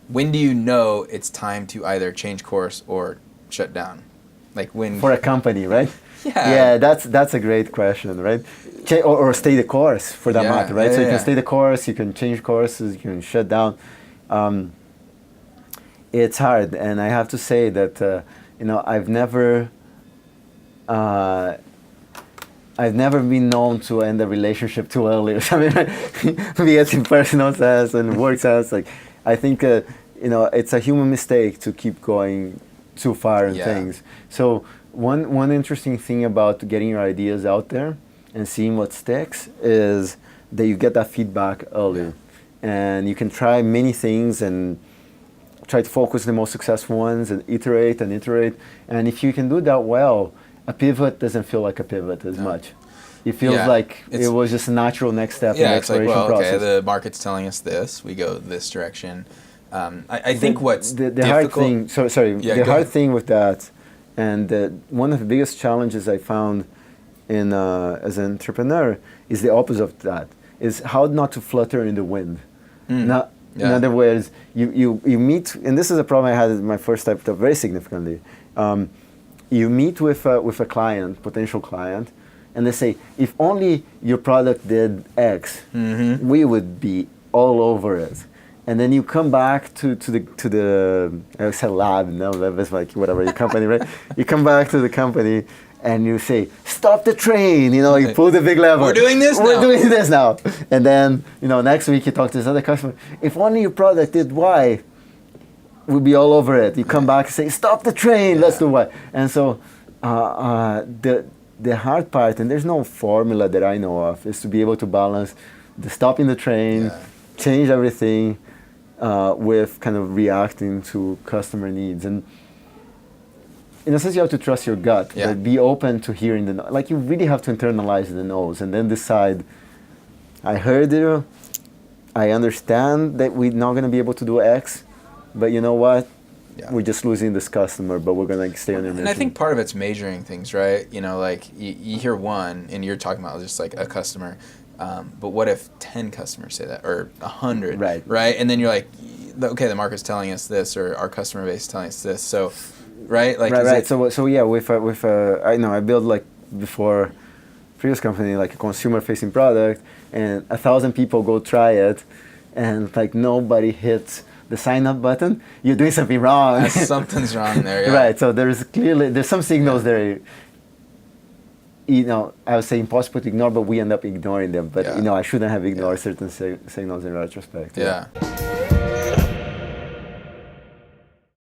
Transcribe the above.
when do you know it's time to either change course or shut down? Like when For a company, right? Yeah. Yeah, that's a great question, right? Or stay the course for that matter, right? So you can stay the course, you can change courses, you can shut down. It's hard, and I have to say that I've never been known to end a relationship too early. I mean, be it in personal sense and work sense. Like, I think it's a human mistake to keep going too far in things. So one interesting thing about getting your ideas out there and seeing what sticks is that you get that feedback early, and you can try many things and try to focus on the most successful ones and iterate and iterate. And if you can do that well, a pivot doesn't feel like a pivot as much. It feels like it was just a natural next step in the exploration process. Okay, the market's telling us this, we go this direction. I think what's the difficult... hard thing, the hard thing with that, and one of the biggest challenges I found in as an entrepreneur is the opposite of that, is how not to flutter in the wind. In other words, you meet, and this is a problem I had in my first startup very significantly. You meet with a client, potential client, and they say, if only your product did X, we would be all over it. And then you come back to the I said lab, no, that's like whatever, your company, right? You come back to the company and you say, stop the train, you pull the big lever. We're doing this now. And then, next week you talk to this other customer, if only your product did Y, we'll be all over it. You come back and say, stop the train, let's do Y. And so the hard part, and there's no formula that I know of, is to be able to balance the stopping the train, change everything, with kind of reacting to customer needs. And in a sense, you have to trust your gut, but be open to hearing the no. Like, you really have to internalize the no's and then decide, I heard you, I understand that we're not going to be able to do X, but you know what? We're just losing this customer, but we're going to stay on your mission. And I think part of it's measuring things, right? Like you hear one, and you're talking about just like a customer, but what if 10 customers say that, or 100, right? And then you're like, okay, the market's telling us this, or our customer base is telling us this, so, right? Like, right. So yeah, I know I built, like, before previous company, like a consumer-facing product, and 1,000 people go try it, and like nobody hits the sign up button. You're doing something wrong. Something's wrong there. Right. So there's some signals there. I would say impossible to ignore, but we end up ignoring them. But I shouldn't have ignored certain signals in retrospect. Yeah.